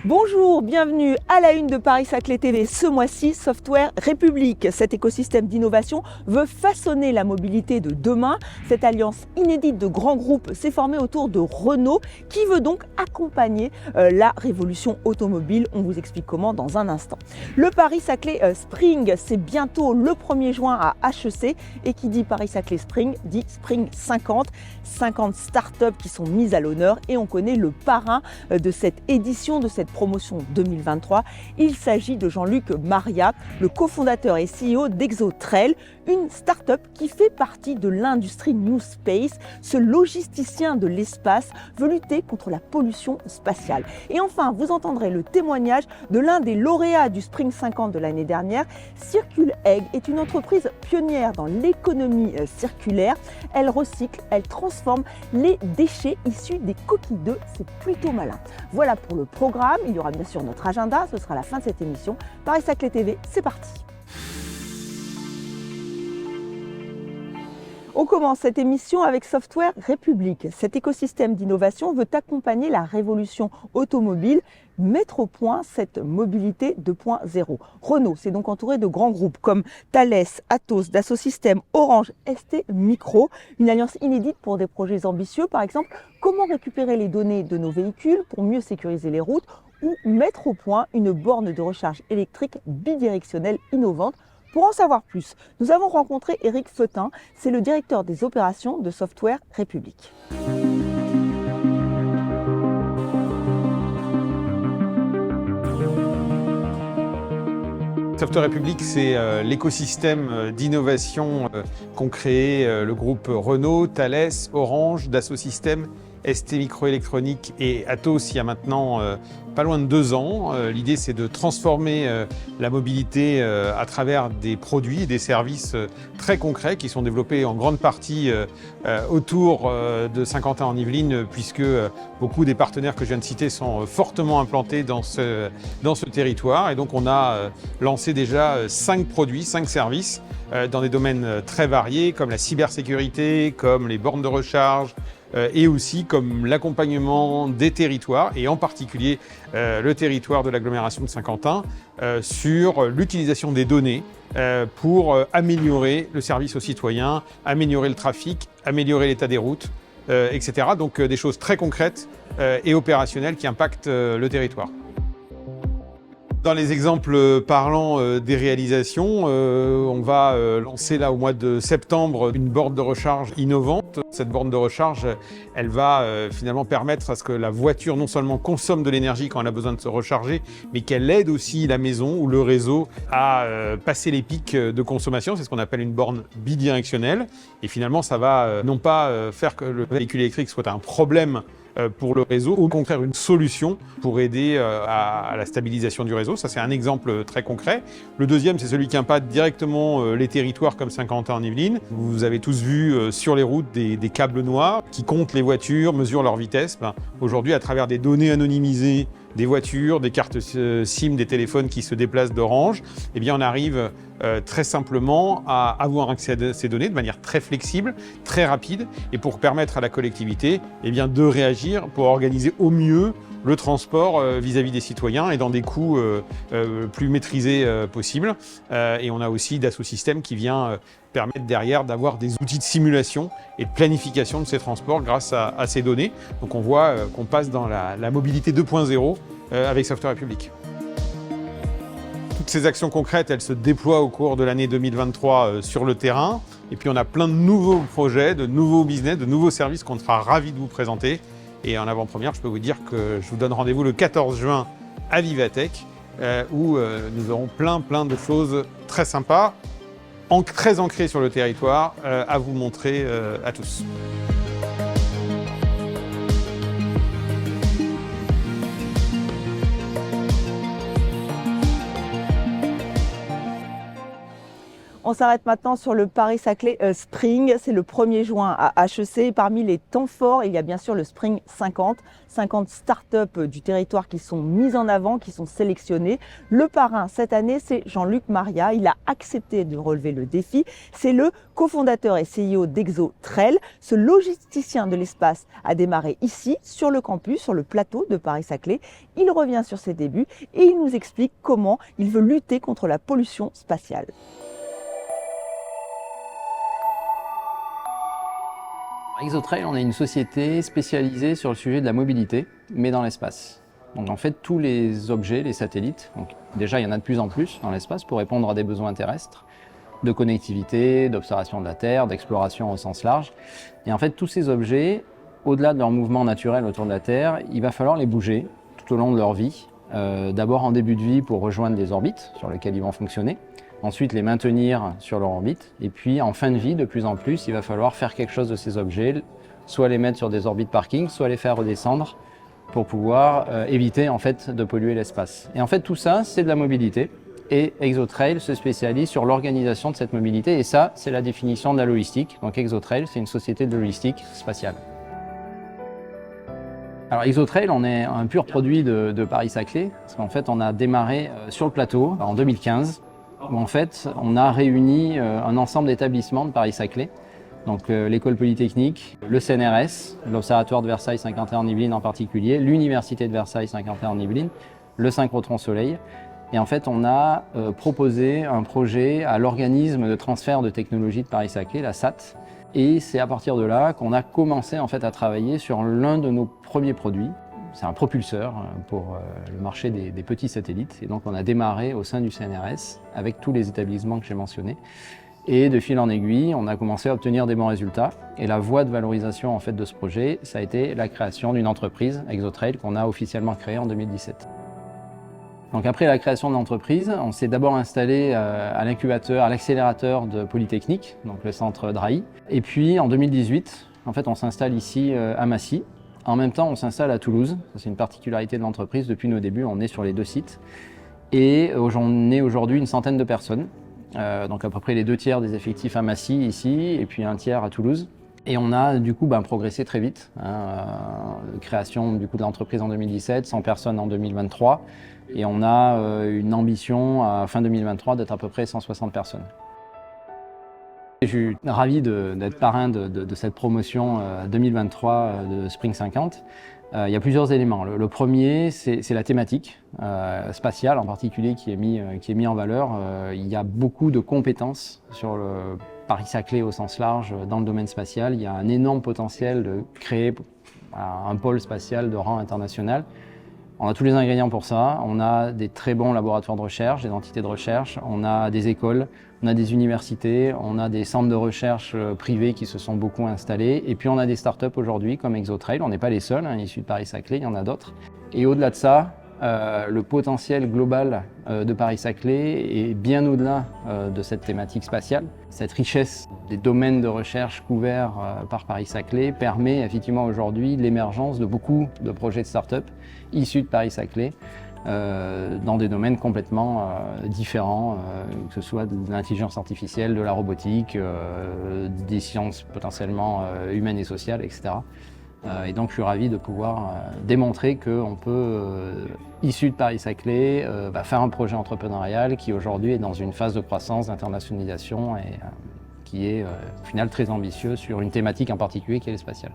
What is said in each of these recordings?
Bonjour, bienvenue à la une de Paris-Saclay TV. Ce mois-ci, Software République. Cet écosystème d'innovation veut façonner la mobilité de demain. Cette alliance inédite de grands groupes s'est formée autour de Renault qui veut donc accompagner la révolution automobile. On vous explique comment dans un instant. Le Paris-Saclay Spring, c'est bientôt le 1er juin à HEC. Et qui dit Paris-Saclay Spring, dit Spring 50. 50 startups qui sont mises à l'honneur et on connaît le parrain de cette édition, de cette promotion 2023. Il s'agit de Jean-Luc Maria, le cofondateur et CEO d'Exotrail, une start-up qui fait partie de l'industrie New Space. Ce logisticien de l'espace veut lutter contre la pollution spatiale. Et enfin, vous entendrez le témoignage de l'un des lauréats du Spring 50 de l'année dernière. Circule Egg est une entreprise pionnière dans l'économie circulaire. Elle recycle, elle transforme les déchets issus des coquilles d'œufs. C'est plutôt malin. Voilà pour le programme. Il y aura bien sûr notre agenda. Ce sera la fin de cette émission. Paris-Saclay TV, c'est parti. On commence cette émission avec Software République. Cet écosystème d'innovation veut accompagner la révolution automobile, mettre au point cette mobilité 2.0. Renault s'est donc entouré de grands groupes comme Thales, Atos, Dassault Systèmes, Orange, ST Micro. Une alliance inédite pour des projets ambitieux, par exemple, comment récupérer les données de nos véhicules pour mieux sécuriser les routes ou mettre au point une borne de recharge électrique bidirectionnelle innovante. Pour en savoir plus, nous avons rencontré Éric Feutin, c'est le directeur des opérations de Software République. Software République, c'est l'écosystème d'innovation qu'ont créé le groupe Renault, Thales, Orange, Dassault Systèmes, ST Microélectronique et Atos il y a maintenant pas loin de 2 ans. L'idée, c'est de transformer la mobilité à travers des produits et des services très concrets qui sont développés en grande partie autour de Saint-Quentin-en-Yvelines, puisque beaucoup des partenaires que je viens de citer sont fortement implantés dans ce territoire. Et donc, on a lancé déjà 5 produits, 5 services dans des domaines très variés, comme la cybersécurité, comme les bornes de recharge, et aussi comme l'accompagnement des territoires, et en particulier le territoire de l'agglomération de Saint-Quentin, sur l'utilisation des données pour améliorer le service aux citoyens, améliorer le trafic, améliorer l'état des routes, etc. Donc des choses très concrètes et opérationnelles qui impactent le territoire. Dans les exemples parlants des réalisations, on va lancer là au mois de septembre une borne de recharge innovante. Cette borne de recharge, elle va finalement permettre à ce que la voiture non seulement consomme de l'énergie quand elle a besoin de se recharger, mais qu'elle aide aussi la maison ou le réseau à passer les pics de consommation. C'est ce qu'on appelle une borne bidirectionnelle. Et finalement, ça va non pas faire que le véhicule électrique soit un problème pour le réseau, au contraire une solution pour aider à la stabilisation du réseau. Ça, c'est un exemple très concret. Le deuxième, c'est celui qui impacte directement les territoires comme Saint-Quentin-en-Yvelines. Vous avez tous vu sur les routes des câbles noirs qui comptent les voitures, mesurent leur vitesse. Aujourd'hui, à travers des données anonymisées des voitures, des cartes SIM, des téléphones qui se déplacent d'Orange, eh bien on arrive très simplement à avoir accès à ces données de manière très flexible, très rapide, et pour permettre à la collectivité eh bien, de réagir pour organiser au mieux le transport vis-à-vis des citoyens et dans des coûts plus maîtrisés possibles. Et on a aussi Dassault Systèmes qui vient permettre derrière d'avoir des outils de simulation et de planification de ces transports grâce à ces données. Donc on voit qu'on passe dans la mobilité 2.0 avec Software République. Toutes ces actions concrètes, elles se déploient au cours de l'année 2023 sur le terrain. Et puis on a plein de nouveaux projets, de nouveaux business, de nouveaux services qu'on sera ravis de vous présenter. Et en avant-première, je peux vous dire que je vous donne rendez-vous le 14 juin à Vivatech, où nous aurons plein de choses très sympas, très ancrées sur le territoire, à vous montrer à tous. On On s'arrête maintenant sur le Paris-Saclay Spring. C'est le 1er juin à HEC. Parmi les temps forts, il y a bien sûr le Spring 50. 50 startups du territoire qui sont mises en avant, qui sont sélectionnées. Le parrain cette année, c'est Jean-Luc Maria. Il a accepté de relever le défi. C'est le cofondateur et CEO d'Exotrail. Ce logisticien de l'espace a démarré ici, sur le campus, sur le plateau de Paris-Saclay. Il revient sur ses débuts et il nous explique comment il veut lutter contre la pollution spatiale. Exotrail, on est une société spécialisée sur le sujet de la mobilité, mais dans l'espace. Donc en fait, tous les objets, les satellites, donc déjà il y en a de plus en plus dans l'espace pour répondre à des besoins terrestres, de connectivité, d'observation de la Terre, d'exploration au sens large. Et en fait, tous ces objets, au-delà de leur mouvement naturel autour de la Terre, il va falloir les bouger tout au long de leur vie. D'abord en début de vie pour rejoindre des orbites sur lesquelles ils vont fonctionner. Ensuite, les maintenir sur leur orbite. Et puis, en fin de vie, de plus en plus, il va falloir faire quelque chose de ces objets, soit les mettre sur des orbites parking, soit les faire redescendre pour pouvoir éviter en fait, de polluer l'espace. Et en fait, tout ça, c'est de la mobilité. Et Exotrail se spécialise sur l'organisation de cette mobilité. Et ça, c'est la définition de la logistique. Donc Exotrail, c'est une société de logistique spatiale. Alors Exotrail, on est un pur produit de Paris-Saclay, parce qu'en fait, on a démarré sur le plateau en 2015. Où en fait, on a réuni un ensemble d'établissements de Paris-Saclay, donc l'école polytechnique, le CNRS, l'Observatoire de Versailles Saint-Quentin-en-Yvelines en particulier, l'Université de Versailles Saint-Quentin-en-Yvelines, le Synchrotron-Soleil. Et en fait, on a proposé un projet à l'organisme de transfert de technologie de Paris-Saclay, la SAT. Et c'est à partir de là qu'on a commencé en fait, à travailler sur l'un de nos premiers produits. C'est un propulseur pour le marché des petits satellites. Et donc on a démarré au sein du CNRS avec tous les établissements que j'ai mentionnés. Et de fil en aiguille, on a commencé à obtenir des bons résultats. Et la voie de valorisation en fait, de ce projet, ça a été la création d'une entreprise, Exotrail, qu'on a officiellement créée en 2017. Donc après la création de l'entreprise, on s'est d'abord installé à l'incubateur, à l'accélérateur de Polytechnique, donc le centre DRAI. Et puis en 2018, en fait, on s'installe ici à Massy. En même temps, on s'installe à Toulouse. C'est une particularité de l'entreprise. Depuis nos débuts, on est sur les deux sites. Et on est aujourd'hui une centaine de personnes. Donc à peu près les 2 tiers des effectifs à Massy ici, et puis 1 tiers à Toulouse. Et on a du coup progressé très vite. Création du coup de l'entreprise en 2017, 100 personnes en 2023. Et on a une ambition à fin 2023 d'être à peu près 160 personnes. Je suis ravi d'être parrain de cette promotion 2023 de Spring 50. Il y a plusieurs éléments. Le premier, c'est la thématique spatiale en particulier qui est mis en valeur. Il y a beaucoup de compétences sur le Paris-Saclay au sens large dans le domaine spatial. Il y a un énorme potentiel de créer un pôle spatial de rang international. On a tous les ingrédients pour ça. On a des très bons laboratoires de recherche, des entités de recherche, on a des écoles, on a des universités, on a des centres de recherche privés qui se sont beaucoup installés. Et puis on a des startups aujourd'hui comme Exotrail. On n'est pas les seuls, issus de Paris-Saclay, il y en a d'autres. Et au-delà de ça, le potentiel global de Paris-Saclay est bien au-delà de cette thématique spatiale. Cette richesse des domaines de recherche couverts par Paris-Saclay permet effectivement aujourd'hui l'émergence de beaucoup de projets de start-up issus de Paris-Saclay dans des domaines complètement différents, que ce soit de l'intelligence artificielle, de la robotique, des sciences potentiellement humaines et sociales, etc. Et donc je suis ravi de pouvoir démontrer qu'on peut, issu de Paris-Saclay, faire un projet entrepreneurial qui aujourd'hui est dans une phase de croissance, d'internationalisation et qui est au final très ambitieux sur une thématique en particulier qui est l'espacial.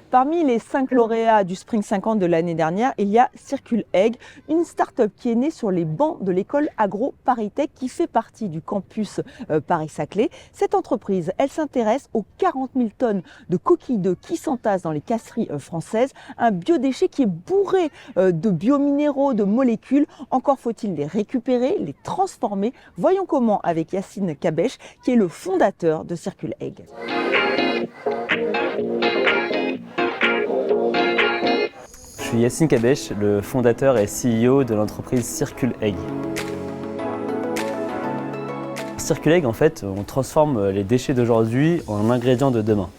Parmi les 5 lauréats du Spring 50 de l'année dernière, il y a Circule Egg, une start-up qui est née sur les bancs de l'école Agro ParisTech qui fait partie du campus Paris-Saclay. Cette entreprise, elle s'intéresse aux 40 000 tonnes de coquilles d'œufs qui s'entassent dans les casseries françaises, un biodéchet qui est bourré de biominéraux, de molécules. Encore faut-il les récupérer, les transformer. Voyons comment avec Yacine Kabesh, qui est le fondateur de Circule Egg. Je suis Yacine Kabesh, le fondateur et CEO de l'entreprise Circule Egg. Circule Egg, en fait, on transforme les déchets d'aujourd'hui en ingrédients de demain.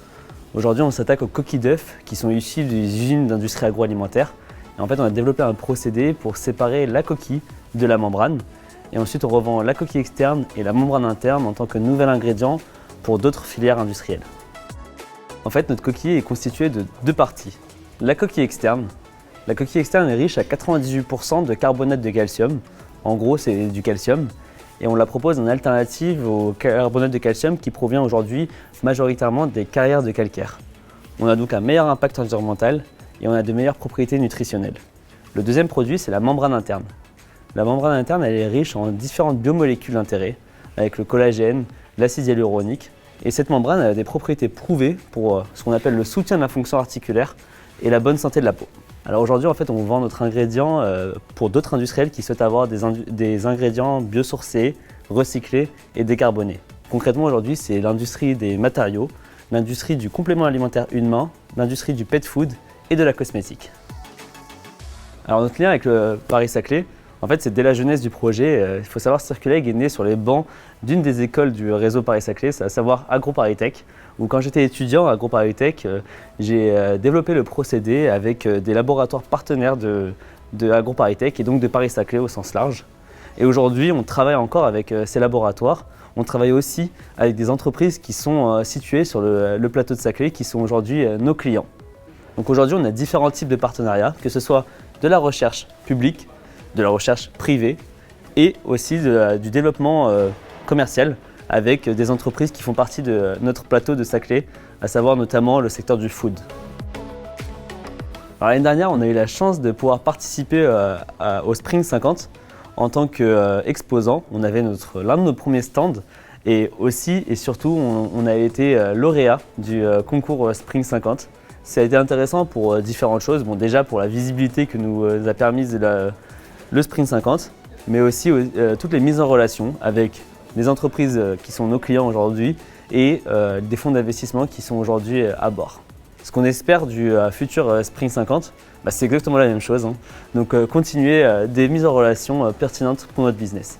Aujourd'hui, on s'attaque aux coquilles d'œufs qui sont issues des usines d'industrie agroalimentaire Et en fait, on a développé un procédé pour séparer la coquille de la membrane. Et ensuite, on revend la coquille externe et la membrane interne en tant que nouvel ingrédient pour d'autres filières industrielles. En fait, notre coquille est constituée de deux parties. La coquille externe. La coquille externe est riche à 98% de carbonate de calcium. En gros, c'est du calcium. Et on la propose en alternative au carbonate de calcium qui provient aujourd'hui majoritairement des carrières de calcaire. On a donc un meilleur impact environnemental et on a de meilleures propriétés nutritionnelles. Le deuxième produit, c'est la membrane interne. La membrane interne, elle est riche en différentes biomolécules d'intérêt, avec le collagène, l'acide hyaluronique. Et cette membrane a des propriétés prouvées pour ce qu'on appelle le soutien de la fonction articulaire et la bonne santé de la peau. Alors aujourd'hui, en fait, on vend notre ingrédient pour d'autres industriels qui souhaitent avoir des ingrédients biosourcés, recyclés et décarbonés. Concrètement, aujourd'hui, c'est l'industrie des matériaux, l'industrie du complément alimentaire humain, l'industrie du pet food et de la cosmétique. Alors notre lien avec le Paris-Saclay, en fait, c'est dès la jeunesse du projet. Il faut savoir que Circuleg est né sur les bancs d'une des écoles du réseau Paris-Saclay, c'est à savoir AgroParisTech, où quand j'étais étudiant à AgroParisTech, j'ai développé le procédé avec des laboratoires partenaires de AgroParisTech et donc de Paris-Saclay au sens large. Et aujourd'hui, on travaille encore avec ces laboratoires. On travaille aussi avec des entreprises qui sont situées sur le plateau de Saclay, qui sont aujourd'hui nos clients. Donc aujourd'hui, on a différents types de partenariats, que ce soit de la recherche publique, de la recherche privée et aussi du développement commercial avec des entreprises qui font partie de notre plateau de Saclay, à savoir notamment le secteur du food. L'année dernière, on a eu la chance de pouvoir participer au Spring 50 en tant qu'exposant. On avait l'un de nos premiers stands et aussi et surtout on a été lauréat du concours Spring 50. Ça a été intéressant pour différentes choses. Bon, déjà pour la visibilité que nous a permise le Spring 50, mais aussi toutes les mises en relation avec les entreprises qui sont nos clients aujourd'hui et des fonds d'investissement qui sont aujourd'hui à bord. Ce qu'on espère du futur Spring 50, c'est exactement la même chose. Donc continuer des mises en relation pertinentes pour notre business.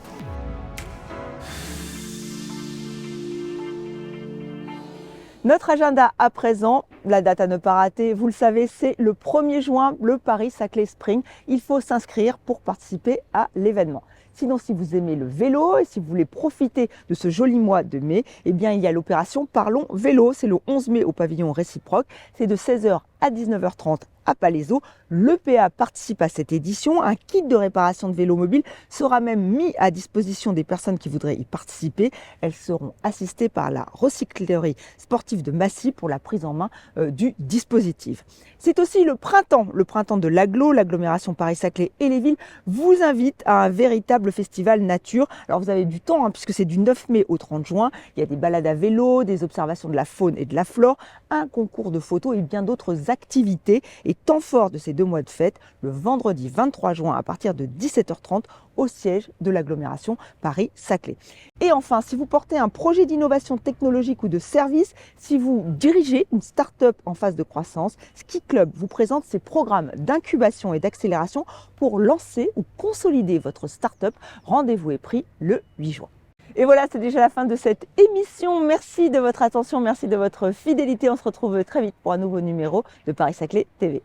Notre agenda à présent, la date à ne pas rater, vous le savez, c'est le 1er juin, le Paris-Saclay Spring. Il faut s'inscrire pour participer à l'événement. Sinon, si vous aimez le vélo et si vous voulez profiter de ce joli mois de mai, eh bien, il y a l'opération Parlons Vélo. C'est le 11 mai au pavillon Réciproque. C'est de 16h à 19h30 à Palaiseau. L'EPA participe à cette édition. Un kit de réparation de vélo mobile sera même mis à disposition des personnes qui voudraient y participer. Elles seront assistées par la recyclerie sportive de Massy pour la prise en main du dispositif. C'est aussi le printemps de l'agglomération Paris-Saclay et les villes vous invitent à un véritable festival nature. Alors vous avez du temps puisque c'est du 9 mai au 30 juin. Il y a des balades à vélo, des observations de la faune et de la flore, un concours de photos et bien d'autres activités. Et temps fort de ces 2 mois de fête, le vendredi 23 juin à partir de 17h30 au siège de l'agglomération Paris-Saclay. Et enfin, si vous portez un projet d'innovation technologique ou de service, si vous dirigez une start-up en phase de croissance, Ski Club vous présente ses programmes d'incubation et d'accélération pour lancer ou consolider votre start-up. Rendez-vous est pris le 8 juin. Et voilà, c'est déjà la fin de cette émission. Merci de votre attention, merci de votre fidélité. On se retrouve très vite pour un nouveau numéro de Paris-Saclay TV.